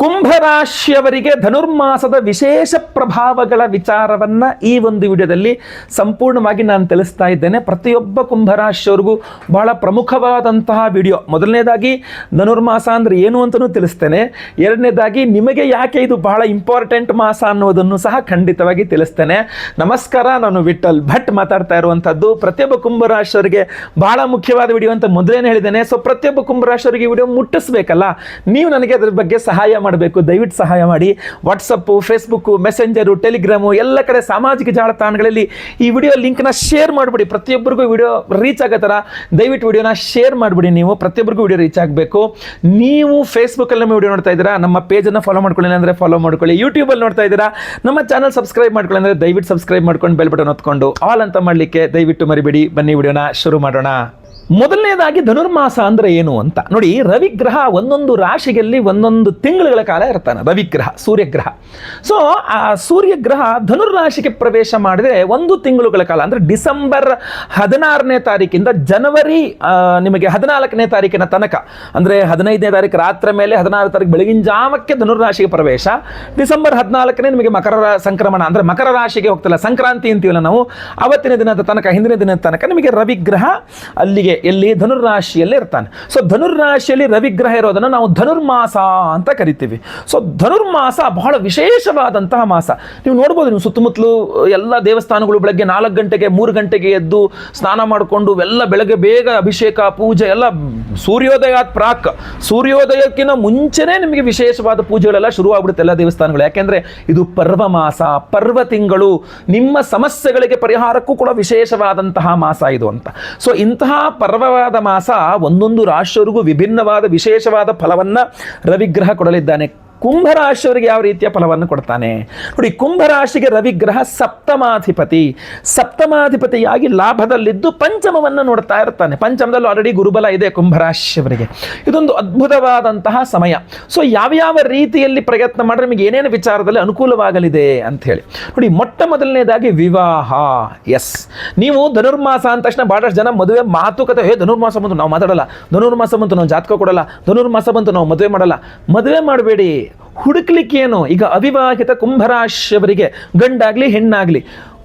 ಕುಂಭರಾಶಿಯವರಿಗೆ ಧನುರ್ಮಾಸದ ವಿಶೇಷ ಪ್ರಭಾವಗಳ ವಿಚಾರವನ್ನು ಈ ಒಂದು ವಿಡಿಯೋದಲ್ಲಿ ಸಂಪೂರ್ಣವಾಗಿ ನಾನು ತಿಳಿಸ್ತಾ ಇದ್ದೇನೆ. ಪ್ರತಿಯೊಬ್ಬ ಕುಂಭರಾಶಿಯವರಿಗೂ ಬಹಳ ಪ್ರಮುಖವಾದಂತಹ ವಿಡಿಯೋ. ಮೊದಲನೇದಾಗಿ ಧನುರ್ಮಾಸ ಅಂದರೆ ಏನು ಅಂತಲೂ ತಿಳಿಸ್ತೇನೆ. ಎರಡನೇದಾಗಿ ನಿಮಗೆ ಯಾಕೆ ಇದು ಬಹಳ ಇಂಪಾರ್ಟೆಂಟ್ ಮಾಸ ಅನ್ನೋದನ್ನು ಸಹ ಖಂಡಿತವಾಗಿ ತಿಳಿಸ್ತೇನೆ. ನಮಸ್ಕಾರ, ನಾನು ವಿಠಲ್ ಭಟ್ ಮಾತಾಡ್ತಾ ಇರುವಂಥದ್ದು. ಪ್ರತಿಯೊಬ್ಬ ಕುಂಭರಾಶಿಯವರಿಗೆ ಬಹಳ ಮುಖ್ಯವಾದ ವಿಡಿಯೋ ಅಂತ ಮೊದಲೇನೆ ಹೇಳಿದ್ದೇನೆ. ಸೊ ಪ್ರತಿಯೊಬ್ಬ ಕುಂಭರಾಶಿಯವರಿಗೆ ವಿಡಿಯೋ ಮುಟ್ಟಿಸ್ಬೇಕಲ್ಲ, ನೀವು ನನಗೆ ಅದರ ಬಗ್ಗೆ ಸಹಾಯ ಮಾಡಬೇಕು. ದಯವಿಟ್ಟು ಸಹಾಯ ಮಾಡಿ. ವಾಟ್ಸಪ್ಪು, ಫೇಸ್ಬುಕ್ಕು, ಮೆಸೆಂಜರು, ಟೆಲಿಗ್ರಾಮು ಎಲ್ಲ ಕಡೆ ಸಾಮಾಜಿಕ ಜಾಲತಾಣಗಳಲ್ಲಿ ಈ ವಿಡಿಯೋ ಲಿಂಕ್ನ ಶೇರ್ ಮಾಡಿಬಿಡಿ. ಪ್ರತಿಯೊಬ್ಬರಿಗೂ ವಿಡಿಯೋ ರೀಚ್ ಆಗೋ ಥರ ದಯವಿಟ್ಟು ವಿಡಿಯೋನ ಶೇರ್ ಮಾಡಿಬಿಡಿ. ನೀವು ಪ್ರತಿಯೊಬ್ಬರಿಗೂ ವಿಡಿಯೋ ರೀಚ್ ಆಗಬೇಕು. ನೀವು ಫೇಸ್ಬುಕ್ಕಲ್ಲಿ ನಮ್ಮ ವಿಡಿಯೋ ನೋಡ್ತಾ ಇದ್ದೀರಾ, ನಮ್ಮ ಪೇಜನ್ನು ಫಾಲೋ ಮಾಡ್ಕೊಳ್ಳಿ ಅಂದರೆ ಫಾಲೋ ಮಾಡ್ಕೊಳ್ಳಿ. ಯೂಟ್ಯೂಬಲ್ಲಿ ನೋಡ್ತಾ ಇದ್ದೀರಾ, ನಮ್ಮ ಚಾನಲ್ ಸಬ್ಸ್ಕ್ರೈಬ್ ಮಾಡ್ಕೊಳ್ಳಿ ಅಂದರೆ ದಯವಿಟ್ಟು ಸಬ್ಸ್ಕ್ರೈಬ್ ಮಾಡ್ಕೊಂಡು ಬೆಲ್ ಬಟನ್ ಒತ್ಕೊಂಡು ಆಲ್ ಅಂತ ಮಾಡಲಿಕ್ಕೆ ದಯವಿಟ್ಟು ಮರಿಬೇಡಿ. ಬನ್ನಿ ವಿಡಿಯೋನ ಶುರು ಮಾಡೋಣ. ಮೊದಲನೇದಾಗಿ ಧನುರ್ಮಾಸ ಅಂದರೆ ಏನು ಅಂತ ನೋಡಿ. ರವಿಗ್ರಹ ಒಂದೊಂದು ರಾಶಿಯಲ್ಲಿ ಒಂದೊಂದು ತಿಂಗಳುಗಳ ಕಾಲ ಇರ್ತಾನೆ. ರವಿಗ್ರಹ, ಸೂರ್ಯಗ್ರಹ. ಸೊ ಆ ಸೂರ್ಯಗ್ರಹ ಧನುರ್ರಾಶಿಗೆ ಪ್ರವೇಶ ಮಾಡಿದರೆ ಒಂದು ತಿಂಗಳುಗಳ ಕಾಲ, ಅಂದರೆ ಡಿಸೆಂಬರ್ 16ನೇ ತಾರೀಕಿಂದ ಜನವರಿ ನಿಮಗೆ 14ನೇ ತಾರೀಕಿನ ತನಕ, ಅಂದರೆ 15ನೇ ತಾರೀಕು ರಾತ್ರಿ ಮೇಲೆ 16 ತಾರೀಕು ಬೆಳಗಿನ ಜಾವಕ್ಕೆ ಧನುರ್ರಾಶಿಗೆ ಪ್ರವೇಶ. ಡಿಸೆಂಬರ್ 14ನೇ ನಿಮಗೆ ಮಕರ ಸಂಕ್ರಮಣ, ಅಂದರೆ ಮಕರ ರಾಶಿಗೆ ಹೋಗ್ತಿಲ್ಲ, ಸಂಕ್ರಾಂತಿ ಅಂತೀವಲ್ಲ ನಾವು, ಅವತ್ತಿನ ದಿನದ ತನಕ, ಹಿಂದಿನ ದಿನದ ತನಕ ನಿಮಗೆ ರವಿಗ್ರಹ ಅಲ್ಲಿಗೆ ಎಲ್ಲಿ ಧನುರ್ರಾಶಿಯಲ್ಲಿ ಇರ್ತಾನೆ. ಸೊ ಧನುರ್ರಾಶಿಯಲ್ಲಿ ರವಿಗ್ರಹ ಇರೋದನ್ನು ನಾವು ಧನುರ್ಮಾಸ ಅಂತ ಕರಿತೀವಿ. ಸೊ ಧನುರ್ಮಾಸ ಬಹಳ ವಿಶೇಷವಾದಂತಹ ಮಾಸ. ನೀವು ನೋಡ್ಬೋದು, ನೀವು ಸುತ್ತಮುತ್ತಲು ಎಲ್ಲ ದೇವಸ್ಥಾನಗಳು ಬೆಳಗ್ಗೆ 4 ಗಂಟೆಗೆ 3 ಗಂಟೆಗೆ ಎದ್ದು ಸ್ನಾನ ಮಾಡಿಕೊಂಡು ಎಲ್ಲ ಬೆಳಗ್ಗೆ ಬೇಗ ಅಭಿಷೇಕ ಪೂಜೆ ಎಲ್ಲ ಸೂರ್ಯೋದಯ ಪ್ರಾಕ್, ಸೂರ್ಯೋದಯಕ್ಕಿಂತ ಮುಂಚೆನೇ ನಿಮಗೆ ವಿಶೇಷವಾದ ಪೂಜೆಗಳೆಲ್ಲ ಶುರುವಾಗ್ಬಿಡುತ್ತೆ ಎಲ್ಲ ದೇವಸ್ಥಾನಗಳು. ಯಾಕೆಂದರೆ ಇದು ಪರ್ವ ಮಾಸ, ಪರ್ವ ತಿಂಗಳು. ನಿಮ್ಮ ಸಮಸ್ಯೆಗಳಿಗೆ ಪರಿಹಾರಕ್ಕೂ ಕೂಡ ವಿಶೇಷವಾದಂತಹ ಮಾಸ ಇದು ಅಂತ. ಸೊ ಇಂತಹ ಪರ್ವವಾದ ಮಾಸ ಒಂದೊಂದು ರಾಶಿಯವರಿಗೂ ವಿಭಿನ್ನವಾದ ವಿಶೇಷವಾದ ಫಲವನ್ನು ರವಿಗ್ರಹ ಕೊಡಲಿದ್ದಾನೆ. ಕುಂಭರಾಶಿಯವರಿಗೆ ಯಾವ ರೀತಿಯ ಫಲವನ್ನು ಕೊಡ್ತಾನೆ ನೋಡಿ. ಕುಂಭರಾಶಿಗೆ ರವಿಗ್ರಹ ಸಪ್ತಮಾಧಿಪತಿಯಾಗಿ ಲಾಭದಲ್ಲಿದ್ದು ಪಂಚಮವನ್ನು ನೋಡ್ತಾ ಇರ್ತಾನೆ. ಪಂಚಮದಲ್ಲಿ ಆಲ್ರೆಡಿ ಗುರುಬಲ ಇದೆ ಕುಂಭರಾಶಿಯವರಿಗೆ. ಇದೊಂದು ಅದ್ಭುತವಾದಂತಹ ಸಮಯ. ಸೊ ಯಾವ್ಯಾವ ರೀತಿಯಲ್ಲಿ ಪ್ರಯತ್ನ ಮಾಡಿದ್ರೆ ನಿಮಗೆ ಏನೇನು ವಿಚಾರದಲ್ಲಿ ಅನುಕೂಲವಾಗಲಿದೆ ಅಂತ ಹೇಳಿ ನೋಡಿ. ಮೊಟ್ಟ ಮೊದಲನೇದಾಗಿ ವಿವಾಹ. ಎಸ್, ನೀವು ಧನುರ್ಮಾಸ ಅಂದ ತಕ್ಷಣ ಬಹಳಷ್ಟು ಜನ ಮದುವೆ ಮಾತುಕತೆ, ಧನುರ್ಮಾಸ ಬಂತು ನಾವು ಮಾತಾಡಲ್ಲ, ಧನುರ್ಮಾಸ ಬಂತು ನಾವು ಜಾತಕ ಕೊಡಲ್ಲ, ಧನುರ್ಮಾಸ ಬಂತು ನಾವು ಮದುವೆ ಮಾಡಲ್ಲ. ಮದುವೆ ಮಾಡಬೇಡಿ, ಹುಡುಕ್ಲಿಕ್ಕೇನು. ಈಗ ಅವಿವಾಹಿತ ಕುಂಭರಾಶಿಯವರಿಗೆ ಗಂಡಾಗ್ಲಿ ಹೆಣ್ಣಾಗ್ಲಿ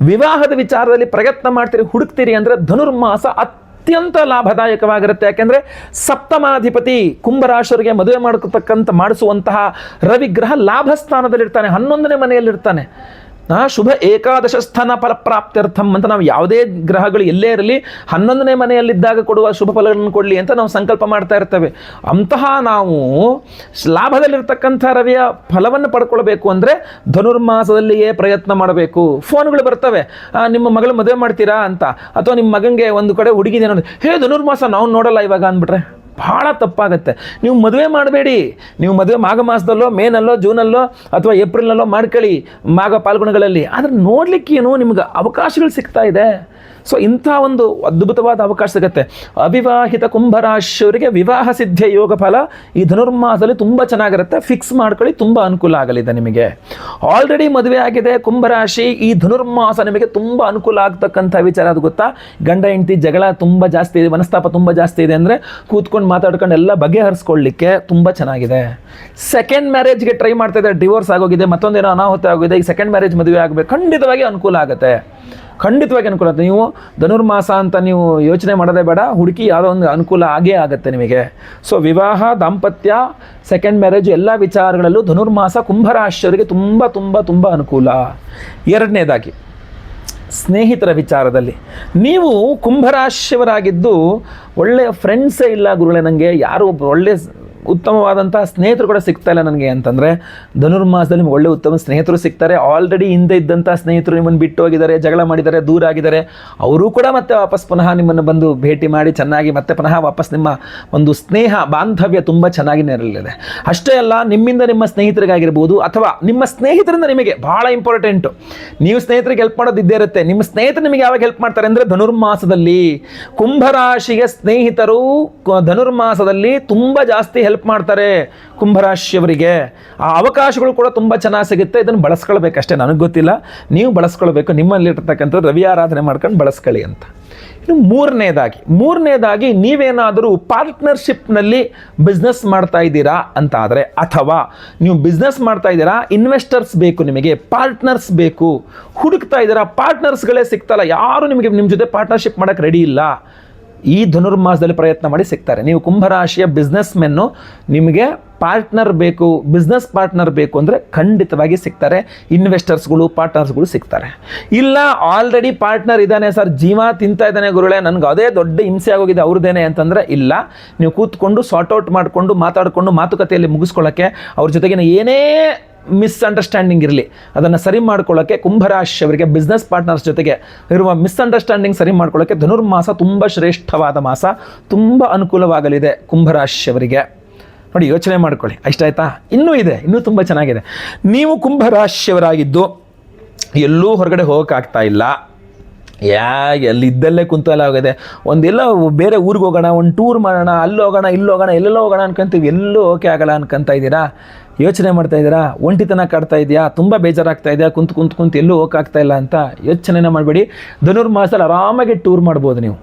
ವಿವಾಹದ ವಿಚಾರದಲ್ಲಿ ಪ್ರಯತ್ನ ಮಾಡ್ತೀರಿ, ಹುಡುಕ್ತೀರಿ ಅಂದರೆ ಧನುರ್ಮಾಸ ಅತ್ಯಂತ ಲಾಭದಾಯಕವಾಗಿರುತ್ತೆ. ಯಾಕೆಂದರೆ ಸಪ್ತಮಾಧಿಪತಿ ಕುಂಭರಾಶಿಯವರಿಗೆ ಮದುವೆ ಮಾಡಿಸುವಂತಹ ರವಿಗ್ರಹ ಲಾಭ ಸ್ಥಾನದಲ್ಲಿರ್ತಾನೆ, 11ನೇ ಮನೆಯಲ್ಲಿರ್ತಾನೆ. ಶುಭ ಏಕಾದಶ ಸ್ಥಾನ ಫಲಪ್ರಾಪ್ತ್ಯರ್ಥಂ ಅಂತ ನಾವು ಯಾವುದೇ ಗ್ರಹಗಳು ಎಲ್ಲೇ ಇರಲಿ 11ನೇ ಮನೆಯಲ್ಲಿದ್ದಾಗ ಕೊಡುವ ಶುಭ ಫಲಗಳನ್ನು ಕೊಡಲಿ ಅಂತ ನಾವು ಸಂಕಲ್ಪ ಮಾಡ್ತಾ ಇರ್ತೇವೆ. ಅಂತಹ ನಾವು ಲಾಭದಲ್ಲಿರ್ತಕ್ಕಂಥ ರವಿಯ ಫಲವನ್ನು ಪಡ್ಕೊಳ್ಬೇಕು ಅಂದರೆ ಧನುರ್ಮಾಸದಲ್ಲಿಯೇ ಪ್ರಯತ್ನ ಮಾಡಬೇಕು. ಫೋನ್ಗಳು ಬರ್ತವೆ, ನಿಮ್ಮ ಮಗಳು ಮದುವೆ ಮಾಡ್ತೀರಾ ಅಂತ, ಅಥವಾ ನಿಮ್ಮ ಮಗನಿಗೆ ಒಂದು ಕಡೆ ಹುಡುಗಿದೆ ನೋಡಿ, ಧನುರ್ಮಾಸ ನಾವು ನೋಡಲ್ಲ ಇವಾಗ ಅಂದ್ಬಿಟ್ರೆ ಭಾಳ ತಪ್ಪಾಗತ್ತೆ. ನೀವು ಮದುವೆ ಮಾಡಬೇಡಿ. ನೀವು ಮದುವೆ ಮಾಘ ಮಾಸದಲ್ಲೋ, ಮೇನಲ್ಲೋ, ಜೂನಲ್ಲೋ ಅಥವಾ ಏಪ್ರಿಲಲ್ಲೋ ಮಾಡ್ಕೊಳ್ಳಿ, ಮಾಘ ಪಾಲ್ಗುಣಗಳಲ್ಲಿ. ಆದರೆ ನೋಡಲಿಕ್ಕೇನು ನಿಮ್ಗೆ ಅವಕಾಶಗಳು ಸಿಗ್ತಾ ಇದೆ. ಸೊ ಇಂಥ ಒಂದು ಅದ್ಭುತವಾದ ಅವಕಾಶ ಸಿಗುತ್ತೆ. ಅವಿವಾಹಿತ ಕುಂಭರಾಶಿಯವರಿಗೆ ವಿವಾಹ ಸಿದ್ಧ ಯೋಗ ಫಲ ಈ ಧನುರ್ಮಾಸದಲ್ಲಿ ತುಂಬ ಚೆನ್ನಾಗಿರುತ್ತೆ. ಫಿಕ್ಸ್ ಮಾಡ್ಕೊಳ್ಳಿ, ತುಂಬ ಅನುಕೂಲ ಆಗಲಿದೆ ನಿಮಗೆ. ಆಲ್ರೆಡಿ ಮದುವೆ ಆಗಿದೆ ಕುಂಭರಾಶಿ, ಈ ಧನುರ್ಮಾಸ ನಿಮಗೆ ತುಂಬ ಅನುಕೂಲ ಆಗ್ತಕ್ಕಂಥ ವಿಚಾರ. ಅದು ಗೊತ್ತಾ, ಗಂಡ ಹೆಂಡತಿ ಜಗಳ ತುಂಬ ಜಾಸ್ತಿ ಇದೆ, ಮನಸ್ತಾಪ ತುಂಬ ಜಾಸ್ತಿ ಇದೆ ಅಂದರೆ ಕೂತ್ಕೊಂಡು ಮಾತಾಡ್ಕೊಂಡು ಎಲ್ಲ ಬಗೆಹರಿಸ್ಕೊಳ್ಳಿಕ್ಕೆ ತುಂಬ ಚೆನ್ನಾಗಿದೆ. ಸೆಕೆಂಡ್ ಮ್ಯಾರೇಜ್ಗೆ ಟ್ರೈ ಮಾಡ್ತಾ ಇದ್ದಾರೆ, ಡಿವೋರ್ಸ್ ಆಗೋಗಿದೆ, ಮತ್ತೊಂದೇನೋ ಅನಾಹುತ ಆಗೋಗಿದೆ, ಈಗ ಸೆಕೆಂಡ್ ಮ್ಯಾರೇಜ್ ಮದುವೆ ಆಗಬೇಕು, ಖಂಡಿತವಾಗಿ ಅನುಕೂಲ ಆಗುತ್ತೆ. ಖಂಡಿತವಾಗಿ ಅನುಕೂಲ ಆಗುತ್ತೆ. ನೀವು ಧನುರ್ಮಾಸ ಅಂತ ನೀವು ಯೋಚನೆ ಮಾಡೋದೇ ಬೇಡ, ಹುಡುಕಿ ಯಾವುದೋ ಒಂದು ಅನುಕೂಲ ಆಗೇ ಆಗುತ್ತೆ ನಿಮಗೆ. ಸೊ ವಿವಾಹ, ದಾಂಪತ್ಯ, ಸೆಕೆಂಡ್ ಮ್ಯಾರೇಜ್ ಎಲ್ಲ ವಿಚಾರಗಳಲ್ಲೂ ಧನುರ್ಮಾಸ ಕುಂಭರಾಶಿಯವರಿಗೆ ತುಂಬ ತುಂಬ ತುಂಬ ಅನುಕೂಲ. ಎರಡನೇದಾಗಿ ಸ್ನೇಹಿತರ ವಿಚಾರದಲ್ಲಿ ನೀವು ಕುಂಭರಾಶಿಯವರಾಗಿದ್ದು ಒಳ್ಳೆಯ ಫ್ರೆಂಡ್ಸೇ ಇಲ್ಲ ಗುರುಗಳೇ, ನನಗೆ ಯಾರು ಒಳ್ಳೆಯ ಉತ್ತಮವಾದಂಥ ಸ್ನೇಹಿತರು ಕೂಡ ಸಿಗ್ತಾ ಇಲ್ಲ ನನಗೆ ಅಂತಂದರೆ ಧನುರ್ಮಾಸದಲ್ಲಿ ನಿಮ್ಗೆ ಒಳ್ಳೆ ಉತ್ತಮ ಸ್ನೇಹಿತರು ಸಿಗ್ತಾರೆ. ಆಲ್ರೆಡಿ ಹಿಂದೆ ಇದ್ದಂಥ ಸ್ನೇಹಿತರು ನಿಮ್ಮನ್ನು ಬಿಟ್ಟು ಹೋಗಿದ್ದಾರೆ, ಜಗಳ ಮಾಡಿದ್ದಾರೆ, ದೂರ ಆಗಿದ್ದಾರೆ, ಅವರು ಕೂಡ ಮತ್ತೆ ವಾಪಸ್ ಪುನಃ ನಿಮ್ಮನ್ನು ಬಂದು ಭೇಟಿ ಮಾಡಿ ಚೆನ್ನಾಗಿ ಮತ್ತೆ ಪುನಃ ವಾಪಸ್ ನಿಮ್ಮ ಒಂದು ಸ್ನೇಹ ಬಾಂಧವ್ಯ ತುಂಬ ಚೆನ್ನಾಗಿ ನೆರಳಿದೆ. ಅಷ್ಟೇ ಅಲ್ಲ, ನಿಮ್ಮಿಂದ ನಿಮ್ಮ ಸ್ನೇಹಿತರಿಗಾಗಿರ್ಬೋದು ಅಥವಾ ನಿಮ್ಮ ಸ್ನೇಹಿತರಿಂದ ನಿಮಗೆ ಭಾಳ ಇಂಪಾರ್ಟೆಂಟು, ನೀವು ಸ್ನೇಹಿತರಿಗೆ ಹೆಲ್ಪ್ ಮಾಡೋದು ಇದ್ದೇ ಇರುತ್ತೆ. ನಿಮ್ಮ ಸ್ನೇಹಿತರು ನಿಮಗೆ ಯಾವಾಗ ಹೆಲ್ಪ್ ಮಾಡ್ತಾರೆ ಅಂದರೆ ಧನುರ್ಮಾಸದಲ್ಲಿ. ಕುಂಭರಾಶಿಗೆ ಸ್ನೇಹಿತರು ಧನುರ್ಮಾಸದಲ್ಲಿ ತುಂಬ ಜಾಸ್ತಿ ಹೆಲ್ಪ್ ಮಾಡ್ತಾರೆ ಕುಂಭರಾಶಿಯವರಿಗೆ. ಆ ಅವಕಾಶಗಳು ಕೂಡ ತುಂಬ ಚೆನ್ನಾಗಿ ಸಿಗುತ್ತೆ. ಇದನ್ನು ಬಳಸ್ಕೊಳ್ಬೇಕಷ್ಟೇ, ನನಗೆ ಗೊತ್ತಿಲ್ಲ, ನೀವು ಬಳಸ್ಕೊಳ್ಬೇಕು. ನಿಮ್ಮಲ್ಲಿರ್ತಕ್ಕಂಥದ್ದು ರವಿ ಆರಾಧನೆ ಮಾಡ್ಕೊಂಡು ಬಳಸ್ಕೊಳ್ಳಿ ಅಂತ. ಇನ್ನು ಮೂರನೇದಾಗಿ ನೀವೇನಾದರೂ ಪಾರ್ಟ್ನರ್ಶಿಪ್ನಲ್ಲಿ ಬಿಸ್ನೆಸ್ ಮಾಡ್ತಾ ಇದ್ದೀರಾ ಅಂತ ಆದರೆ, ಅಥವಾ ನೀವು ಬಿಸ್ನೆಸ್ ಮಾಡ್ತಾ ಇದ್ದೀರಾ, ಇನ್ವೆಸ್ಟರ್ಸ್ ಬೇಕು, ನಿಮಗೆ ಪಾರ್ಟ್ನರ್ಸ್ ಬೇಕು, ಹುಡುಕ್ತಾ ಇದ್ದೀರಾ, ಪಾರ್ಟ್ನರ್ಸ್ಗಳೇ ಸಿಗ್ತಲ್ಲ, ಯಾರು ನಿಮಗೆ ನಿಮ್ಮ ಜೊತೆ ಪಾರ್ಟ್ನರ್ಶಿಪ್ ಮಾಡೋಕ್ಕೆ ರೆಡಿ ಇಲ್ಲ, ಈ ಧನುರ್ಮಾಸದಲ್ಲಿ ಪ್ರಯತ್ನ ಮಾಡಿ ಸಿಗ್ತಾರೆ. ನೀವು ಕುಂಭರಾಶಿಯ ಬಿಸ್ನೆಸ್ ಮೆನ್ನು, ನಿಮಗೆ ಪಾರ್ಟ್ನರ್ ಬೇಕು, ಬಿಸ್ನೆಸ್ ಪಾರ್ಟ್ನರ್ ಬೇಕು ಅಂದರೆ ಖಂಡಿತವಾಗಿ ಸಿಗ್ತಾರೆ. ಇನ್ವೆಸ್ಟರ್ಸ್ಗಳು, ಪಾರ್ಟ್ನರ್ಸ್ಗಳು ಸಿಗ್ತಾರೆ. ಇಲ್ಲ ಆಲ್ರೆಡಿ ಪಾರ್ಟ್ನರ್ ಇದ್ದಾನೆ ಸರ್, ಜೀವ ತಿಂತಾ ಇದ್ದಾನೆ ಗುರುಗಳೇ, ನನಗೆ ಅದೇ ದೊಡ್ಡ ಹಿಂಸೆ ಆಗೋಗಿದೆ ಅವ್ರದ್ದೇನೆ ಅಂತಂದರೆ, ಇಲ್ಲ, ನೀವು ಕೂತ್ಕೊಂಡು ಸಾರ್ಟ್ಔಟ್ ಮಾಡಿಕೊಂಡು ಮಾತಾಡಿಕೊಂಡು ಮಾತುಕತೆಯಲ್ಲಿ ಮುಗಿಸ್ಕೊಳ್ಳೋಕ್ಕೆ, ಅವ್ರ ಜೊತೆಗಿನ ಏನೇ ಮಿಸ್ಅಂಡರ್ಸ್ಟ್ಯಾಂಡಿಂಗ್ ಇರಲಿ ಅದನ್ನು ಸರಿ ಮಾಡ್ಕೊಳ್ಳೋಕ್ಕೆ ಕುಂಭರಾಶಿಯವರಿಗೆ ಬಿಸ್ನೆಸ್ ಪಾರ್ಟ್ನರ್ಸ್ ಜೊತೆಗೆ ಇರುವ ಮಿಸ್ಅಂಡರ್ಸ್ಟ್ಯಾಂಡಿಂಗ್ ಸರಿ ಮಾಡ್ಕೊಳ್ಳೋಕ್ಕೆ ಧನುರ್ಮಾಸ ತುಂಬ ಶ್ರೇಷ್ಠವಾದ ಮಾಸ, ತುಂಬ ಅನುಕೂಲವಾಗಲಿದೆ ಕುಂಭರಾಶಿಯವರಿಗೆ. ನೋಡಿ, ಯೋಚನೆ ಮಾಡ್ಕೊಳ್ಳಿ, ಅಷ್ಟಾಯ್ತಾ? ಇನ್ನೂ ಇದೆ, ಇನ್ನೂ ತುಂಬ ಚೆನ್ನಾಗಿದೆ. ನೀವು ಕುಂಭರಾಶಿಯವರಾಗಿದ್ದು ಎಲ್ಲೂ ಹೊರಗಡೆ ಹೋಗೋಕ್ಕಾಗ್ತಾ ಇಲ್ಲ, ಎಲ್ಲಿದ್ದಲ್ಲೇ ಕುಂತಲ್ಲ ಆಗಿದೆ, ಒಂದೆಲ್ಲ ಬೇರೆ ಊರಿಗೆ ಹೋಗೋಣ, ಒಂದು ಟೂರ್ ಮಾಡೋಣ, ಅಲ್ಲಿ ಹೋಗೋಣ, ಇಲ್ಲಿ ಹೋಗೋಣ, ಎಲ್ಲೆಲ್ಲೋ ಹೋಗೋಣ ಅನ್ಕೊಂತೀವಿ, ಎಲ್ಲೂ ಓಕೆ ಆಗಲ್ಲ ಅನ್ಕೊಂತ ಇದ್ದೀರಾ, ಯೋಚನೆ ಮಾಡ್ತಾ ಇದ್ದೀರಾ, ಒಂಟಿತನ ಕಾಡ್ತಾ ಇದೆಯಾ, ತುಂಬ ಬೇಜಾರಾಗ್ತಾ ಇದೆಯಾ, ಕುಂತು ಎಲ್ಲೂ ಹೋಗೋಕ್ಕಾಗ್ತಾ ಇಲ್ಲ ಅಂತ ಯೋಚನೆನ ಮಾಡಬೇಡಿ. ಧನುರ್ಮಾಸದಲ್ಲಿ ಆರಾಮಾಗಿ ಟೂರ್ ಮಾಡ್ಬೋದು, ನೀವು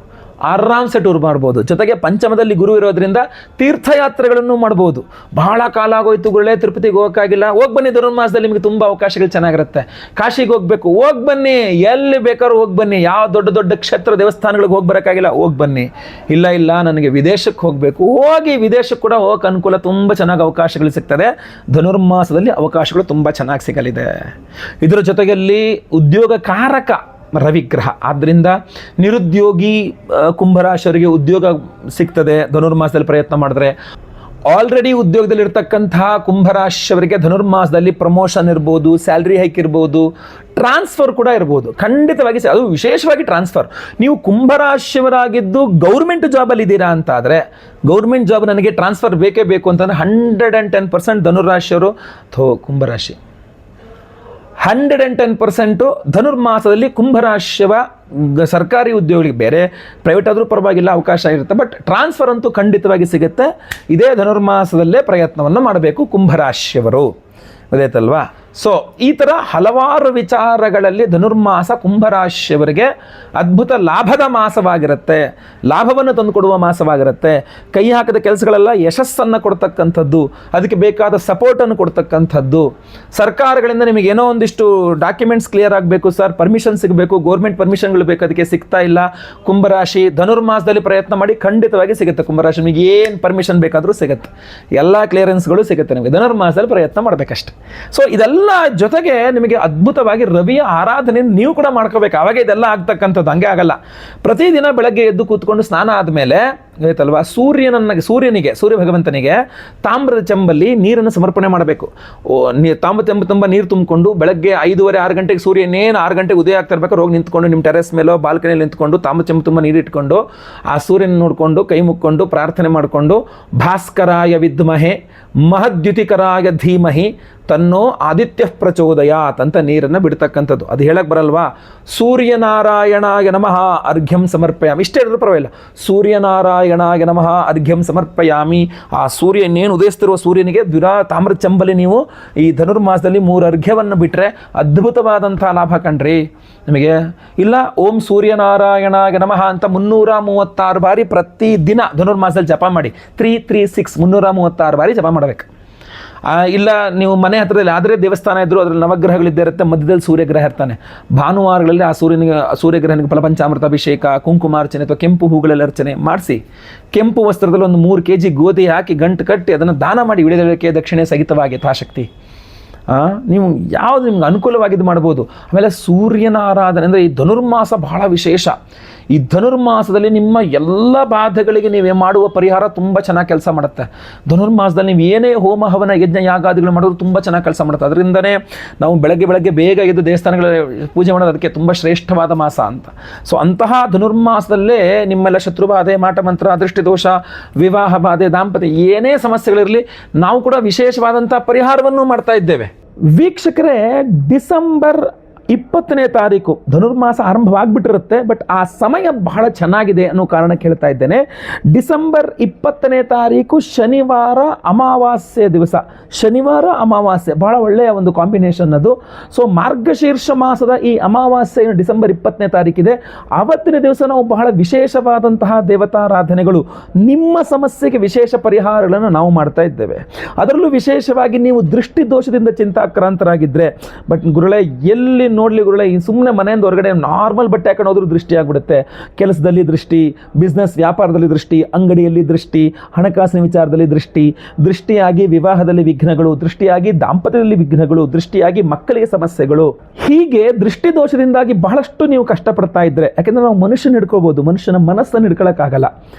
ಆರಾಮ್ಸೆ ಟೂರ್ ಮಾಡ್ಬೋದು. ಜೊತೆಗೆ ಪಂಚಮದಲ್ಲಿ ಗುರು ಇರೋದ್ರಿಂದ ತೀರ್ಥಯಾತ್ರೆಗಳನ್ನು ಮಾಡ್ಬೋದು. ಬಹಳ ಕಾಲ ಆಗೋಯ್ತು ಗುರುಗಳೇ, ತಿರುಪತಿಗೆ ಹೋಗೋಕ್ಕಾಗಿಲ್ಲ, ಹೋಗಿ ಬನ್ನಿ, ಧನುರ್ಮಾಸದಲ್ಲಿ ನಿಮಗೆ ತುಂಬ ಅವಕಾಶಗಳು ಚೆನ್ನಾಗಿರುತ್ತೆ. ಕಾಶಿಗೆ ಹೋಗಬೇಕು, ಹೋಗಿ ಬನ್ನಿ, ಎಲ್ಲಿ ಬೇಕಾದ್ರೂ ಹೋಗಿ ಬನ್ನಿ, ಯಾವ ದೊಡ್ಡ ದೊಡ್ಡ ಕ್ಷೇತ್ರ ದೇವಸ್ಥಾನಗಳಿಗೆ ಹೋಗಿ ಬರೋಕ್ಕಾಗಿಲ್ಲ, ಹೋಗಿ ಬನ್ನಿ. ಇಲ್ಲ ನನಗೆ ವಿದೇಶಕ್ಕೆ ಹೋಗಬೇಕು, ಹೋಗಿ, ವಿದೇಶಕ್ಕೆ ಕೂಡ ಹೋಗೋಕೆ ಅನುಕೂಲ, ತುಂಬ ಚೆನ್ನಾಗಿ ಅವಕಾಶಗಳು ಸಿಗ್ತದೆ. ಧನುರ್ಮಾಸದಲ್ಲಿ ಅವಕಾಶಗಳು ತುಂಬ ಚೆನ್ನಾಗಿ ಸಿಗಲಿದೆ. ಇದರ ಜೊತೆಯಲ್ಲಿ ಉದ್ಯೋಗಕಾರಕ ರವಿಗ್ರಹ, ಆದ್ದರಿಂದ ನಿರುದ್ಯೋಗಿ ಕುಂಭರಾಶಿಯವರಿಗೆ ಉದ್ಯೋಗ ಸಿಗ್ತದೆ ಧನುರ್ಮಾಸದಲ್ಲಿ ಪ್ರಯತ್ನ ಮಾಡಿದ್ರೆ. ಆಲ್ರೆಡಿ ಉದ್ಯೋಗದಲ್ಲಿರ್ತಕ್ಕಂತಹ ಕುಂಭರಾಶಿಯವರಿಗೆ ಧನುರ್ಮಾಸದಲ್ಲಿ ಪ್ರಮೋಷನ್ ಇರ್ಬೋದು, ಸ್ಯಾಲ್ರಿ ಹೈಕ್ ಇರ್ಬೋದು, ಟ್ರಾನ್ಸ್ಫರ್ ಕೂಡ ಇರ್ಬೋದು, ಖಂಡಿತವಾಗಿ ಅದು ವಿಶೇಷವಾಗಿ ಟ್ರಾನ್ಸ್ಫರ್. ನೀವು ಕುಂಭರಾಶಿಯವರಾಗಿದ್ದು ಗೌರ್ಮೆಂಟ್ ಜಾಬಲ್ಲಿ ಇದ್ದೀರಾ ಅಂತ ಆದರೆ, ಗೌರ್ಮೆಂಟ್ ಜಾಬ್ ನನಗೆ ಟ್ರಾನ್ಸ್ಫರ್ ಬೇಕೇ ಬೇಕು ಅಂತಂದರೆ 110% ಧನುರಾಶಿಯವರು ಕುಂಭರಾಶಿ 110% ಧನುರ್ಮಾಸದಲ್ಲಿ ಕುಂಭರಾಶಿಯವ ಸರ್ಕಾರಿ ಉದ್ಯೋಗಿಗಳಿಗೆ, ಬೇರೆ ಪ್ರೈವೇಟ್ ಆದರೂ ಪರವಾಗಿಲ್ಲ, ಅವಕಾಶ ಇರುತ್ತೆ, ಬಟ್ ಟ್ರಾನ್ಸ್ಫರ್ ಅಂತೂ ಖಂಡಿತವಾಗಿ ಸಿಗುತ್ತೆ. ಇದೇ ಧನುರ್ಮಾಸದಲ್ಲೇ ಪ್ರಯತ್ನವನ್ನು ಮಾಡಬೇಕು ಕುಂಭರಾಶಿಯವರು, ಗೊತ್ತಾಯ್ತಲ್ವಾ? ಸೊ ಈ ಥರ ಹಲವಾರು ವಿಚಾರಗಳಲ್ಲಿ ಧನುರ್ಮಾಸ ಕುಂಭರಾಶಿಯವರಿಗೆ ಅದ್ಭುತ ಲಾಭದ ಮಾಸವಾಗಿರುತ್ತೆ, ಲಾಭವನ್ನು ತಂದುಕೊಡುವ ಮಾಸವಾಗಿರುತ್ತೆ. ಕೈ ಹಾಕಿದ ಕೆಲಸಗಳೆಲ್ಲ ಯಶಸ್ಸನ್ನು ಕೊಡ್ತಕ್ಕಂಥದ್ದು, ಅದಕ್ಕೆ ಬೇಕಾದ ಸಪೋರ್ಟನ್ನು ಕೊಡ್ತಕ್ಕಂಥದ್ದು. ಸರ್ಕಾರಗಳಿಂದ ನಿಮಗೆ ಏನೋ ಒಂದಿಷ್ಟು ಡಾಕ್ಯುಮೆಂಟ್ಸ್ ಕ್ಲಿಯರ್ ಆಗಬೇಕು ಸರ್, ಪರ್ಮಿಷನ್ ಸಿಗಬೇಕು, ಗೋರ್ಮೆಂಟ್ ಪರ್ಮಿಷನ್ಗಳು ಬೇಕು, ಅದಕ್ಕೆ ಸಿಗ್ತಾ ಇಲ್ಲ. ಕುಂಭರಾಶಿ ಧನುರ್ಮಾಸದಲ್ಲಿ ಪ್ರಯತ್ನ ಮಾಡಿ ಖಂಡಿತವಾಗಿ ಸಿಗುತ್ತೆ. ಕುಂಭರಾಶಿ ನಿಮಗೆ ಏನು ಪರ್ಮಿಷನ್ ಬೇಕಾದರೂ ಸಿಗುತ್ತೆ, ಎಲ್ಲ ಕ್ಲಿಯರೆನ್ಸ್ಗಳು ಸಿಗುತ್ತೆ ನಿಮಗೆ. ಧನುರ್ಮಾಸದಲ್ಲಿ ಪ್ರಯತ್ನ ಮಾಡಬೇಕಷ್ಟೆ. ಸೊ ಇದೆಲ್ಲ ಜೊತೆಗೆ ನಿಮಗೆ ಅದ್ಭುತವಾಗಿ ರವಿಯ ಆರಾಧನೆ ನೀವು ಕೂಡ ಮಾಡ್ಕೋಬೇಕು, ಅವಾಗ ಇದೆಲ್ಲ ಆಗ್ತಕ್ಕಂಥದ್ದು. ಹಂಗೆ ಆಗಲ್ಲ. ಪ್ರತಿದಿನ ಬೆಳಗ್ಗೆ ಎದ್ದು ಕೂತ್ಕೊಂಡು ಸ್ನಾನ ಆದಮೇಲೆ ಆಯ್ತಲ್ವಾ, ಸೂರ್ಯನಿಗೆ ಸೂರ್ಯ ಭಗವಂತನಿಗೆ ತಾಮ್ರದ ಚೆಂಬಲ್ಲಿ ನೀರನ್ನು ಸಮರ್ಪಣೆ ಮಾಡಬೇಕು. ತಾಮ್ರದ ಚೆಂಬು ತುಂಬ ನೀರು ತುಂಬಿಕೊಂಡು ಬೆಳಗ್ಗೆ 5:30 6 ಗಂಟೆಗೆ ಸೂರ್ಯ ಇನ್ನೇನು 6 ಗಂಟೆಗೆ ಉದಯ ಆಗ್ತಾ ಇರ್ಬೇಕಾದ್ರೆ ಹೋಗಿ ನಿಂತ್ಕೊಂಡು ನಿಮ್ಮ ಟೆರೆಸ್ ಮೇಲೋ ಬಾಲ್ಕನಿಯಲ್ಲಿ ನಿಂತ್ಕೊಂಡು ತಾಮ್ರದ ಚೆಂಬು ತುಂಬ ನೀರು ಇಟ್ಕೊಂಡು ಆ ಸೂರ್ಯನ ನೋಡಿಕೊಂಡು ಕೈ ಮುಕ್ಕೊಂಡು ಪ್ರಾರ್ಥನೆ ಮಾಡಿಕೊಂಡು ಭಾಸ್ಕರಾಯ ವಿದ್ಮಹೆ ಮಹದ್ಯುತಿಕರಾಯ ಧೀಮಹಿ ತನ್ನೋ ಆದಿತ್ಯ ಪ್ರಚೋದಯಾತ್ ಅಂತ ನೀರನ್ನು ಬಿಡ್ತಕ್ಕಂಥದ್ದು. ಅದು ಹೇಳಕ್ಕೆ ಬರಲ್ವಾ? ಸೂರ್ಯನಾರಾಯಣಾಯ ನಮಃ ಅರ್ಘ್ಯಂ ಸಮರ್ಪಯಾಮಿ, ಇಷ್ಟೇ ಹೇಳಿದ್ರು ಪರವಾಗಿಲ್ಲ. ಸೂರ್ಯನಾರಾಯಣಾಯ ನಮಃ ಅರ್ಘ್ಯಂ ಸಮರ್ಪಯಾಮಿ. ಆ ಸೂರ್ಯ ಇನ್ನೇನು ಉದಯಿಸ್ತಿರುವ ಸೂರ್ಯನಿಗೆ ತಾಮ್ರದ ಚೆಂಬಲ್ಲಿ ನೀವು ಈ ಧನುರ್ಮಾಸದಲ್ಲಿ 3 ಅರ್ಘ್ಯವನ್ನು ಬಿಟ್ಟರೆ ಅದ್ಭುತವಾದಂಥ ಲಾಭ ಕಣ್ರಿ ನಿಮಗೆ. ಇಲ್ಲ ಓಂ ಸೂರ್ಯನಾರಾಯಣಾಯ ನಮಃ ಅಂತ 336 ಬಾರಿ ಪ್ರತಿದಿನ ಧನುರ್ಮಾಸದಲ್ಲಿ ಜಪ ಮಾಡಿ. 336 336 ಬಾರಿ ಜಪ ಮಾಡಬೇಕು. ಇಲ್ಲ ನೀವು ಮನೆ ಹತ್ತಿರದಲ್ಲಿ ಆದರೆ ದೇವಸ್ಥಾನ ಇದ್ದರೂ ಅದರಲ್ಲಿ ನವಗ್ರಹಗಳಿದ್ದೇ ಇರುತ್ತೆ, ಮಧ್ಯದಲ್ಲಿ ಸೂರ್ಯಗ್ರಹ ಇರ್ತಾನೆ. ಭಾನುವಾರಗಳಲ್ಲಿ ಆ ಸೂರ್ಯಗ್ರಹನಿಗೆ ಫಲಪಂಚಾಮೃತ ಅಭಿಷೇಕ, ಕುಂಕುಮಾರ್ಚನೆ ಅಥವಾ ಕೆಂಪು ಹೂಗಳಲ್ಲಿ ಅರ್ಚನೆ ಮಾಡಿಸಿ, ಕೆಂಪು ವಸ್ತ್ರದಲ್ಲಿ ಒಂದು 3 kg ಗೋಧಿ ಹಾಕಿ ಗಂಟು ಕಟ್ಟಿ ಅದನ್ನು ದಾನ ಮಾಡಿ, ವಿಳಿದಳಿಕೆ ದಕ್ಷಿಣೆ ಸಹಿತವಾಗಿ ಯಥಾಶಕ್ತಿ ನೀವು ಯಾವುದು ನಿಮ್ಗೆ ಅನುಕೂಲವಾಗಿದ್ದು ಮಾಡ್ಬೋದು. ಆಮೇಲೆ ಸೂರ್ಯನ ಆರಾಧನೆ ಅಂದರೆ ಈ ಧನುರ್ಮಾಸ ಬಹಳ ವಿಶೇಷ. ಈ ಧನುರ್ಮಾಸದಲ್ಲಿ ನಿಮ್ಮ ಎಲ್ಲ ಬಾಧೆಗಳಿಗೆ ನೀವೇ ಮಾಡುವ ಪರಿಹಾರ ತುಂಬ ಚೆನ್ನಾಗಿ ಕೆಲಸ ಮಾಡುತ್ತೆ. ಧನುರ್ಮಾಸದಲ್ಲಿ ನೀವು ಏನೇ ಹೋಮ ಹವನ ಯಜ್ಞ ಯಾಗಾದಿಗಳು ಮಾಡೋದು ತುಂಬ ಚೆನ್ನಾಗಿ ಕೆಲಸ ಮಾಡುತ್ತೆ. ಅದರಿಂದನೇ ನಾವು ಬೆಳಗ್ಗೆ ಬೇಗ ಎದ್ದು ದೇವಸ್ಥಾನಗಳ ಪೂಜೆ ಮಾಡೋದು ಅದಕ್ಕೆ ತುಂಬ ಶ್ರೇಷ್ಠವಾದ ಮಾಸ ಅಂತ. ಸೊ ಅಂತಹ ಧನುರ್ಮಾಸದಲ್ಲೇ ನಿಮ್ಮೆಲ್ಲ ಶತ್ರುಬಾಧೆ, ಮಾಟಮಂತ್ರ, ಅದೃಷ್ಟಿದೋಷ, ವಿವಾಹ ಬಾಧೆ, ದಾಂಪತ್ಯ ಏನೇ ಸಮಸ್ಯೆಗಳಿರಲಿ ನಾವು ಕೂಡ ವಿಶೇಷವಾದಂಥ ಪರಿಹಾರವನ್ನು ಮಾಡ್ತಾ ಇದ್ದೇವೆ. ವೀಕ್ಷಕರೇ, ಡಿಸೆಂಬರ್ 20ನೇ ತಾರೀಕು ಧನುರ್ಮಾಸ ಆರಂಭವಾಗಿಬಿಟ್ಟಿರುತ್ತೆ. ಬಟ್ ಆ ಸಮಯ ಬಹಳ ಚೆನ್ನಾಗಿದೆ ಅನ್ನೋ ಕಾರಣಕ್ಕೆ ಹೇಳ್ತಾ ಇದ್ದೇನೆ. ಡಿಸೆಂಬರ್ 20ನೇ ತಾರೀಕು ಶನಿವಾರ ಅಮಾವಾಸ್ಯೆ ದಿವಸ, ಶನಿವಾರ ಅಮಾವಾಸ್ಯೆ ಬಹಳ ಒಳ್ಳೆಯ ಒಂದು ಕಾಂಬಿನೇಷನ್ ಅದು. ಸೊ ಮಾರ್ಗಶೀರ್ಷ ಮಾಸದ ಈ ಅಮಾವಾಸ್ಯೆ ಡಿಸೆಂಬರ್ 20ನೇ ತಾರೀಕಿದೆ. ಆವತ್ತಿನ ದಿವಸ ನಾವು ಬಹಳ ವಿಶೇಷವಾದಂತಹ ದೇವತಾರಾಧನೆಗಳು, ನಿಮ್ಮ ಸಮಸ್ಯೆಗೆ ವಿಶೇಷ ಪರಿಹಾರಗಳನ್ನು ನಾವು ಮಾಡ್ತಾ ಇದ್ದೇವೆ. ಅದರಲ್ಲೂ ವಿಶೇಷವಾಗಿ ನೀವು ದೃಷ್ಟಿ ದೋಷದಿಂದ ಚಿಂತಾಕ್ರಾಂತರಾಗಿದ್ದರೆ, ಬಟ್ ಗುರುಳೆ ಎಲ್ಲಿ ನೋಡಲಿ ಗುರುಳೆ, ಈ ಸುಮ್ಮನೆ ಮನೆಯಿಂದ ಹೊರಗಡೆ ನಾರ್ಮಲ್ ಬಟ್ಟೆ ಹಾಕೊಂಡು ಹೋದ್ರೂ ದೃಷ್ಟಿ ಆಗಿಬಿಡುತ್ತೆ. ಕೆಲಸದಲ್ಲಿ ದೃಷ್ಟಿ, ಬಿಸ್ನೆಸ್ ವ್ಯಾಪಾರದಲ್ಲಿ ದೃಷ್ಟಿ, ಅಂಗಡಿಯಲ್ಲಿ ದೃಷ್ಟಿ, ಹಣಕಾಸಿನ ವಿಚಾರದಲ್ಲಿ ದೃಷ್ಟಿ, ದೃಷ್ಟಿಯಾಗಿ ವಿವಾಹದಲ್ಲಿ ವಿಘ್ನಗಳು, ದೃಷ್ಟಿಯಾಗಿ ದಾಂಪತ್ಯದಲ್ಲಿ ವಿಘ್ನಗಳು, ದೃಷ್ಟಿಯಾಗಿ ಮಕ್ಕಳಿಗೆ ಸಮಸ್ಯೆಗಳು. ಹೀಗೆ ದೃಷ್ಟಿ ದೋಷದಿಂದಾಗಿ ಬಹಳಷ್ಟು ನೀವು ಕಷ್ಟಪಡ್ತಾ ಇದ್ರೆ, ಯಾಕೆಂದ್ರೆ ನಾವು ಮನುಷ್ಯನ ಹಿಡ್ಕೋಬಹುದು, ಮನುಷ್ಯನ ಮನಸ್ಸನ್ನು ಹಿಡ್ಕೊಳ್ಳೋಕ್ಕಾಗಲ್ಲ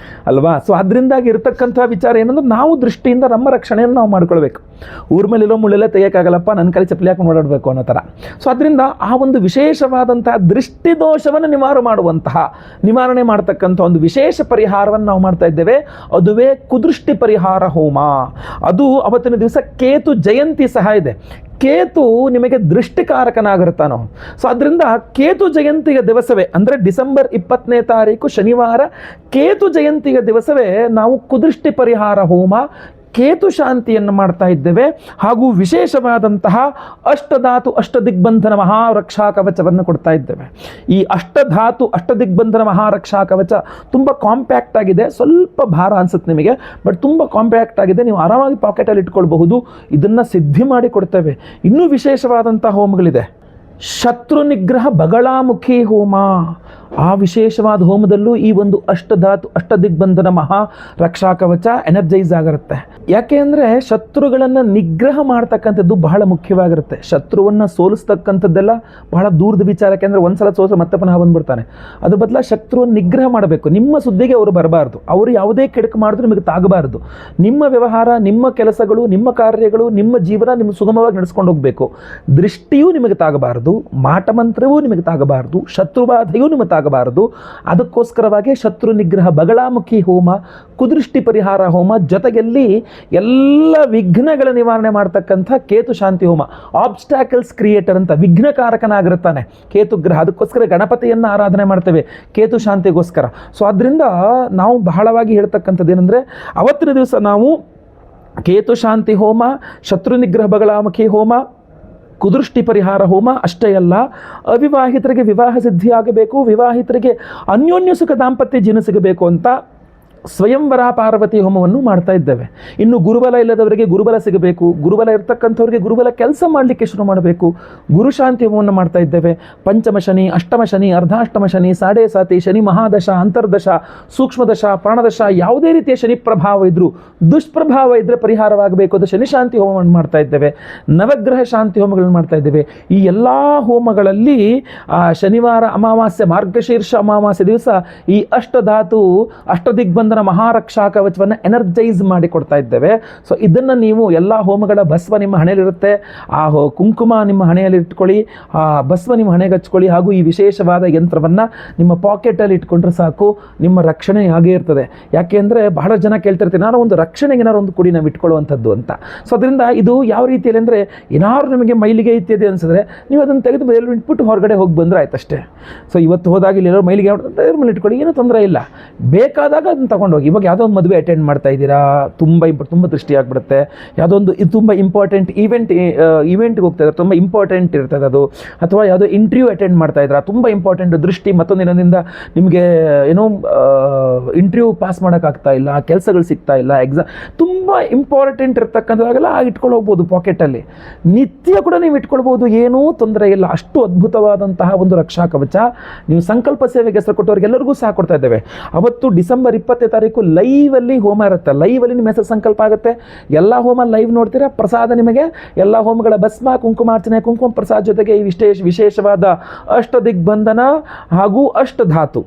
ಅಲ್ವಾ. ಸೊ ಅದರಿಂದಾಗಿ ಇರತಕ್ಕಂಥ ವಿಚಾರ ಏನಂದ್ರೆ, ನಾವು ದೃಷ್ಟಿಯಿಂದ ನಮ್ಮ ರಕ್ಷಣೆಯನ್ನು ನಾವು ಮಾಡ್ಕೊಳ್ಬೇಕು. ಊರ ಮೇಲಿರೋ ಮುಳ್ಳೆಲ್ಲ ತೆಗಿಯೋಕ್ಕಾಗಲ್ಲಪ್ಪ, ನನ್ನ ಕೈ ಚಪ್ಪಲಿ ಹಾಕಿ ಓಡಾಡಬೇಕು ಅನ್ನೋ ಥರ. ಸೊ ಅದರಿಂದ ಆ ಒಂದು ವಿಶೇಷವಾದಂತಹ ದೃಷ್ಟಿ ದೋಷವನ್ನು ನಿವಾರಣೆ ಮಾಡ್ತಕ್ಕಂಥ ಒಂದು ವಿಶೇಷ ಪರಿಹಾರವನ್ನು ನಾವು ಮಾಡ್ತಾ ಇದ್ದೇವೆ. ಅದುವೇ ಕುದೃಷ್ಟಿ ಪರಿಹಾರ ಹೋಮ. ಅದು ಅವತ್ತಿನ ದಿವಸ ಕೇತು ಜಯಂತಿ ಸಹ ಇದೆ. ಕೇತು ನಿಮಗೆ ದೃಷ್ಟಿಕಾರಕನಾಗಿರ್ತಾನೋ. ಸೊ ಅದರಿಂದ ಕೇತು ಜಯಂತಿಯ ದಿವಸವೇ, ಅಂದರೆ ಡಿಸೆಂಬರ್ 20ನೇ ತಾರೀಕು ಶನಿವಾರ ಕೇತು ಜಯಂತಿಯ ದಿವಸವೇ ನಾವು ಕುದೃಷ್ಟಿ ಪರಿಹಾರ ಹೋಮ, ಕೇತು ಶಾಂತಿಯನ್ನು ಮಾಡ್ತಾ ಇದ್ದೇವೆ. ಹಾಗೂ ವಿಶೇಷವಾದಂತಹ ಅಷ್ಟಧಾತು ಅಷ್ಟದಿಗ್ಬಂಧನ ಮಹಾರಕ್ಷಾ ಕವಚವನ್ನು ಕೊಡ್ತಾ ಇದ್ದೇವೆ. ಈ ಅಷ್ಟಧಾತು ಅಷ್ಟದಿಗ್ಬಂಧನ ಮಹಾರಕ್ಷಾ ಕವಚ ತುಂಬ ಕಾಂಪ್ಯಾಕ್ಟ್ ಆಗಿದೆ, ಸ್ವಲ್ಪ ಭಾರ ಅನ್ಸುತ್ತೆ ನಿಮಗೆ, ಬಟ್ ತುಂಬ ಕಾಂಪ್ಯಾಕ್ಟ್ ಆಗಿದೆ, ನೀವು ಆರಾಮಾಗಿ ಪಾಕೆಟಲ್ಲಿ ಇಟ್ಕೊಳ್ಬಹುದು. ಇದನ್ನು ಸಿದ್ಧಿ ಮಾಡಿ ಕೊಡ್ತೇವೆ. ಇನ್ನೂ ವಿಶೇಷವಾದಂಥ ಹೋಮಗಳಿದೆ. ಶತ್ರು ನಿಗ್ರಹ ಬಗಳಾಮುಖಿ ಹೋಮ. ಆ ವಿಶೇಷವಾದ ಹೋಮದಲ್ಲೂ ಈ ಒಂದು ಅಷ್ಟಧಾತು ಅಷ್ಟದಿಗ್ಬಂಧನ ಮಹಾ ರಕ್ಷಾ ಕವಚ ಎನರ್ಜೈಸ್ ಆಗಿರುತ್ತೆ. ಯಾಕೆ ಅಂದರೆ ಶತ್ರುಗಳನ್ನು ನಿಗ್ರಹ ಮಾಡ್ತಕ್ಕಂಥದ್ದು ಬಹಳ ಮುಖ್ಯವಾಗಿರುತ್ತೆ. ಶತ್ರುವನ್ನು ಸೋಲಿಸ್ತಕ್ಕಂಥದ್ದೆಲ್ಲ ಬಹಳ ದೂರದ ವಿಚಾರ. ಯಾಕೆಂದರೆ ಒಂದ್ಸಲ ಸೋಲಿಸ ಮತ್ತೆ ಪುನಃ ಬಂದ್ಬಿಡ್ತಾನೆ. ಅದು ಬದಲ ಶತ್ರುವನ್ನು ನಿಗ್ರಹ ಮಾಡಬೇಕು. ನಿಮ್ಮ ಸುದ್ದಿಗೆ ಅವರು ಬರಬಾರ್ದು, ಅವರು ಯಾವುದೇ ಕೆಡುಕು ಮಾಡಿದ್ರು ನಿಮಗೆ ತಾಗಬಾರ್ದು. ನಿಮ್ಮ ವ್ಯವಹಾರ, ನಿಮ್ಮ ಕೆಲಸಗಳು, ನಿಮ್ಮ ಕಾರ್ಯಗಳು, ನಿಮ್ಮ ಜೀವನ ನಿಮ್ಮ ಸುಗಮವಾಗಿ ನಡೆಸ್ಕೊಂಡು ಹೋಗಬೇಕು. ದೃಷ್ಟಿಯೂ ನಿಮಗೆ ತಾಗಬಾರದು, ಮಾಟಮಂತ್ರವೂ ನಿಮಗೆ ತಾಗಬಾರದು, ಶತ್ರುಬಾಧೆಯೂ ನಿಮಗೆ ತಾಗಬಾರದು. ಅದಕ್ಕೋಸ್ಕರವಾಗಿ ಶತ್ರು ನಿಗ್ರಹ ಬಗಳಾಮುಖಿ ಹೋಮ, ಕುದೃಷ್ಟಿ ಪರಿಹಾರ ಹೋಮ, ಜೊತೆಯಲ್ಲಿ ಎಲ್ಲ ವಿಘ್ನಗಳ ನಿವಾರಣೆ ಮಾಡ್ತಕ್ಕಂಥ ಕೇತು ಶಾಂತಿ ಹೋಮ. ಆಬ್ಸ್ಟ್ಯಾಕಲ್ಸ್ ಕ್ರಿಯೇಟರ್ ಅಂತ, ವಿಘ್ನಕಾರಕನಾಗಿರುತ್ತಾನೆ ಕೇತು ಗ್ರಹ. ಅದಕ್ಕೋಸ್ಕರ ಗಣಪತಿಯನ್ನು ಆರಾಧನೆ ಮಾಡ್ತೇವೆ ಕೇತು ಶಾಂತಿಗೋಸ್ಕರ. ಸೊ ಅದರಿಂದ ನಾವು ಬಹಳವಾಗಿ ಹೇಳ್ತಕ್ಕಂಥದ್ದು ಏನಂದರೆ, ಅವತ್ತಿನ ದಿವಸ ನಾವು ಕೇತು ಶಾಂತಿ ಹೋಮ, ಶತ್ರು ನಿಗ್ರಹ ಬಗಳಾಮುಖಿ ಹೋಮ, ಕುದೃಷ್ಟಿ ಪರಿಹಾರ ಹೋಮ ಅಷ್ಟೇ ಅಲ್ಲ, ಅವಿವಾಹಿತರಿಗೆ ವಿವಾಹ ಸಿದ್ಧಿಯಾಗಬೇಕು, ವಿವಾಹಿತರಿಗೆ ಅನ್ಯೋನ್ಯ ಸುಖ ದಾಂಪತ್ಯ ಜೀವನ ಸಿಗಬೇಕು ಅಂತ ಸ್ವಯಂವರ ಪಾರ್ವತಿ ಹೋಮವನ್ನು ಮಾಡ್ತಾ ಇದ್ದೇವೆ. ಇನ್ನು ಗುರುಬಲ ಇಲ್ಲದವರಿಗೆ ಗುರುಬಲ ಸಿಗಬೇಕು, ಗುರುಬಲ ಇರ್ತಕ್ಕಂಥವ್ರಿಗೆ ಗುರುಬಲ ಕೆಲಸ ಮಾಡಲಿಕ್ಕೆ ಶುರು ಮಾಡಬೇಕು, ಗುರುಶಾಂತಿ ಹೋಮವನ್ನು ಮಾಡ್ತಾ ಇದ್ದೇವೆ. ಪಂಚಮ ಶನಿ, ಅಷ್ಟಮ ಶನಿ, ಅರ್ಧಾಷ್ಟಮ ಶನಿ, ಸಾಡೆ ಸಾತಿ, ಶನಿ ಮಹಾದಶ, ಅಂತರ್ದಶ, ಸೂಕ್ಷ್ಮದಶ, ಪ್ರಾಣದಶ, ಯಾವುದೇ ರೀತಿಯ ಶನಿ ಪ್ರಭಾವ ಇದ್ರೂ, ದುಷ್ಪ್ರಭಾವ ಇದ್ದರೆ ಪರಿಹಾರವಾಗಬೇಕು ಅದು ಶನಿ ಶಾಂತಿ ಹೋಮವನ್ನು ಮಾಡ್ತಾ ಇದ್ದೇವೆ. ನವಗ್ರಹ ಶಾಂತಿ ಹೋಮಗಳನ್ನು ಮಾಡ್ತಾ ಇದ್ದೇವೆ. ಈ ಎಲ್ಲ ಹೋಮಗಳಲ್ಲಿ ಶನಿವಾರ ಅಮಾವಾಸ್ಯೆ, ಮಾರ್ಗಶೀರ್ಷ ಅಮಾವಾಸ್ಯೆ ದಿವಸ ಈ ಅಷ್ಟಧಾತು ಅಷ್ಟದಿಗ್ಬಂಧನ ಮಹಾರಕ್ಷಾ ಕವಚವನ್ನು ಎನರ್ಜೈಸ್ ಮಾಡಿ ಕೊಡ್ತಾ ಇದ್ದೇವೆ. ಸೊ ಇದನ್ನು ನೀವು ಎಲ್ಲ ಹೋಮಗಳ ಭಸ್ವ ನಿಮ್ಮ ಹಣೆಯಲ್ಲಿರುತ್ತೆ, ಆ ಕುಂಕುಮ ನಿಮ್ಮ ಹಣೆಯಲ್ಲಿ ಇಟ್ಕೊಳ್ಳಿ, ಆ ಭಸ್ವ ನಿಮ್ಮ ಹಣೆಗೆ ಹಚ್ಕೊಳ್ಳಿ. ಹಾಗೂ ಈ ವಿಶೇಷವಾದ ಯಂತ್ರವನ್ನು ನಿಮ್ಮ ಪಾಕೆಟಲ್ಲಿ ಇಟ್ಕೊಂಡ್ರೆ ಸಾಕು, ನಿಮ್ಮ ರಕ್ಷಣೆ ಹಾಗೇ ಇರ್ತದೆ. ಯಾಕೆ ಅಂದರೆ ಬಹಳ ಜನ ಕೇಳ್ತಿರ್ತೀವಿ, ನಾನು ಒಂದು ರಕ್ಷಣೆಗೆ ಏನಾರು ಒಂದು ಕುಡಿ ನಾವು ಇಟ್ಕೊಳ್ಳುವಂಥದ್ದು ಅಂತ. ಸೊ ಅದರಿಂದ ಇದು ಯಾವ ರೀತಿಯಲ್ಲಿ ಅಂದರೆ, ಏನಾದ್ರು ನಿಮಗೆ ಮೈಲಿಗೆ ಇತ್ಯಾದಿ ಅನಿಸಿದ್ರೆ ನೀವು ಅದನ್ನು ತೆಗೆದು ಎಲ್ಲರೂ ಇಟ್ಬಿಟ್ಟು ಹೊರಗಡೆ ಹೋಗಿ ಬಂದರೆ ಆಯ್ತಷ್ಟೇ. ಸೊ ಇವತ್ತು ಹೋದಾಗ ಇಲ್ಲಿ ಎಲ್ಲರೂ ಮೈಲಿಗೆ ಮೇಲೆ ಇಟ್ಕೊಳ್ಳಿ, ಏನೂ ತೊಂದರೆ ಇಲ್ಲ. ಬೇಕಾದಾಗ ಅದನ್ನು ತಗೊಂಡೋಗಿ. ಇವಾಗ ಯಾವುದೋ ಒಂದು ಮದುವೆ ಅಟೆಂಡ್ ಮಾಡ್ತಾ ಇದ್ದೀರಾ, ತುಂಬ ದೃಷ್ಟಿ ಆಗಿಬಿಡುತ್ತೆ. ಯಾವುದೋ ಒಂದು ಇದು ತುಂಬ ಇಂಪಾರ್ಟೆಂಟ್ ಈವೆಂಟ್ಗೆ ಹೋಗ್ತಾ ಇದ್ದಾರೆ, ತುಂಬ ಇಂಪಾರ್ಟೆಂಟ್ ಇರ್ತದೆ ಅದು. ಅಥವಾ ಯಾವುದೋ ಇಂಟರ್ವ್ಯೂ ಅಟೆಂಡ್ ಮಾಡ್ತಾ ಇದ್ದೀರಾ, ತುಂಬ ಇಂಪಾರ್ಟೆಂಟ್ ದೃಷ್ಟಿ ಮತ್ತೊಂದಿನದಿಂದ ನಿಮಗೆ ಏನೋ ಇಂಟರ್ವ್ಯೂ ಪಾಸ್ ಮಾಡೋಕ್ಕಾಗ್ತಾ ಇಲ್ಲ, ಕೆಲಸಗಳು ಸಿಗ್ತಾ ಇಲ್ಲ, ಎಕ್ಸಾಮ್ ತುಂಬ ಇಂಪಾರ್ಟೆಂಟ್ ಇರ್ತಕ್ಕಂಥದ್ದಾಗೆಲ್ಲ ಇಟ್ಕೊಂಡು ಹೋಗ್ಬೋದು ಪಾಕೆಟಲ್ಲಿ. ನಿತ್ಯ ಕೂಡ ನೀವು ಇಟ್ಕೊಳ್ಬೋದು, ಏನೂ ತೊಂದರೆ ಇಲ್ಲ. ಅಷ್ಟು ಅದ್ಭುತವಾದಂತಹ ಒಂದು ರಕ್ಷಾ ಕವಚ. ನೀವು ಸಂಕಲ್ಪ ಸೇವೆಗೆ ಹೆಸರು ಕೊಟ್ಟವ್ರಿಗೆಲ್ಲರಿಗೂ ಸಹ ಕೊಡ್ತಾ ಇದ್ದೇವೆ. ಅವತ್ತು ಡಿಸೆಂಬರ್ 20ನೇ ತಾರೀಕು ಲೈವಲ್ಲಿ ಹೋಮ ಇರುತ್ತೆ. ಲೈವಲ್ಲಿ ನಿಮ್ಮ ಹೆಸರು ಸಂಕಲ್ಪ ಆಗುತ್ತೆ. ಎಲ್ಲ ಹೋಮ ಲೈವ್ ನೋಡ್ತೀರಾ. ಪ್ರಸಾದ ನಿಮಗೆ ಎಲ್ಲ ಹೋಮಗಳ ಭಸ್ಮ, ಕುಂಕುಮಾರ್ಚನೆ, ಕುಂಕುಮ ಪ್ರಸಾದ ಜೊತೆಗೆ ಈ ವಿಶೇಷವಾದ ಅಷ್ಟದಿಗ್ಬಂಧನ ಹಾಗೂ ಅಷ್ಟಧಾತು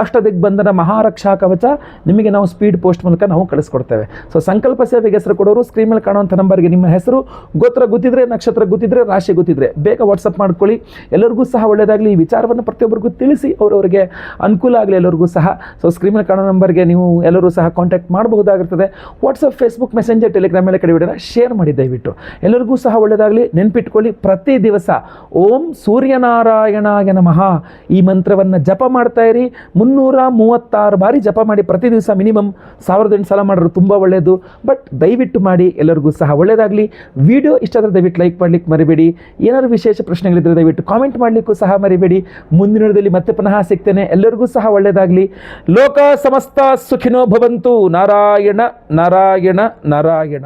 ಅಷ್ಟದಿಗ್ಬಂಧನ ಮಹಾರಕ್ಷಾ ಕವಚ ನಿಮಗೆ ನಾವು ಸ್ಪೀಡ್ ಪೋಸ್ಟ್ ಮೂಲಕ ನಾವು ಕಳಿಸ್ಕೊಡ್ತೇವೆ. ಸೊ ಸಂಕಲ್ಪ ಸೇವೆಗೆ ಹೆಸರು ಕೊಡೋರು ಸ್ಕ್ರೀನ್ ಮೇಲೆ ಕಾಣುವಂಥ ನಂಬರ್ಗೆ ನಿಮ್ಮ ಹೆಸರು, ಗೋತ್ರ ಗೊತ್ತಿದ್ರೆ, ನಕ್ಷತ್ರ ಗೊತ್ತಿದ್ರೆ, ರಾಶಿ ಗೊತ್ತಿದ್ರೆ ಬೇಗ ವಾಟ್ಸಪ್ ಮಾಡ್ಕೊಳ್ಳಿ. ಎಲ್ಲರಿಗೂ ಸಹ ಒಳ್ಳೆಯದಾಗಲಿ. ಈ ವಿಚಾರವನ್ನು ಪ್ರತಿಯೊಬ್ಬರಿಗೂ ತಿಳಿಸಿ, ಅವರವರಿಗೆ ಅನುಕೂಲ ಆಗಲಿ ಎಲ್ಲರಿಗೂ ಸಹ. ಸೊ ಸ್ಕ್ರೀನ್ ಮೇಲೆ ಕಾಣುವಂಥ ಕಾಣೋ ನಂಬರ್ಗೆ ನೀವು ಎಲ್ಲರೂ ಸಹ ಕಾಂಟ್ಯಾಕ್ಟ್ ಮಾಡಬಹುದಾಗಿರ್ತದೆ. ವಾಟ್ಸಪ್, ಫೇಸ್ಬುಕ್, ಮೆಸೆಂಜರ್, ಟೆಲಿಗ್ರಾಮ್ ಮೇಲೆ ಕಡೆ ವಿಡಿಯೋನ ಶೇರ್ ಮಾಡಿ ದಯವಿಟ್ಟು. ಎಲ್ಲರಿಗೂ ಸಹ ಒಳ್ಳೆಯದಾಗಲಿ. ನೆನ್ಪಿಟ್ಕೊಳ್ಳಿ, ಪ್ರತಿ ದಿವಸ ಓಂ ಸೂರ್ಯನಾರಾಯಣಾಯ ನಮಃ ಈ ಮಂತ್ರವನ್ನು ಜಪ ಮಾಡ್ತಾ ಇರಿ. 336 ಬಾರಿ ಜಪ ಮಾಡಿ ಪ್ರತಿ ದಿವಸ. ಮಿನಿಮಮ್ 1800 ಸಲ ಮಾಡಿದ್ರು ತುಂಬ ಒಳ್ಳೆಯದು. ಬಟ್ ದಯವಿಟ್ಟು ಮಾಡಿ. ಎಲ್ಲರಿಗೂ ಸಹ ಒಳ್ಳೆಯದಾಗಲಿ. ವಿಡಿಯೋ ಇಷ್ಟ ಆದರೆ ದಯವಿಟ್ಟು ಲೈಕ್ ಮಾಡ್ಲಿಕ್ಕೆ ಮರಿಬೇಡಿ. ಏನಾದರೂ ವಿಶೇಷ ಪ್ರಶ್ನೆಗಳಿದ್ದರೆ ದಯವಿಟ್ಟು ಕಾಮೆಂಟ್ ಮಾಡಲಿಕ್ಕೂ ಸಹ ಮರಿಬೇಡಿ. ಮುಂದಿನ ವಿಡಿಯೋದಲ್ಲಿ ಮತ್ತೆ ಪುನಃ ಸಿಗ್ತೇನೆ. ಎಲ್ಲರಿಗೂ ಸಹ ಒಳ್ಳೆಯದಾಗಲಿ. ಲೋಕ ಸಮಸ್ತ ಸುಖಿನೋ ಭವಂತು. ನಾರಾಯಣ ನಾರಾಯಣ ನಾರಾಯಣ.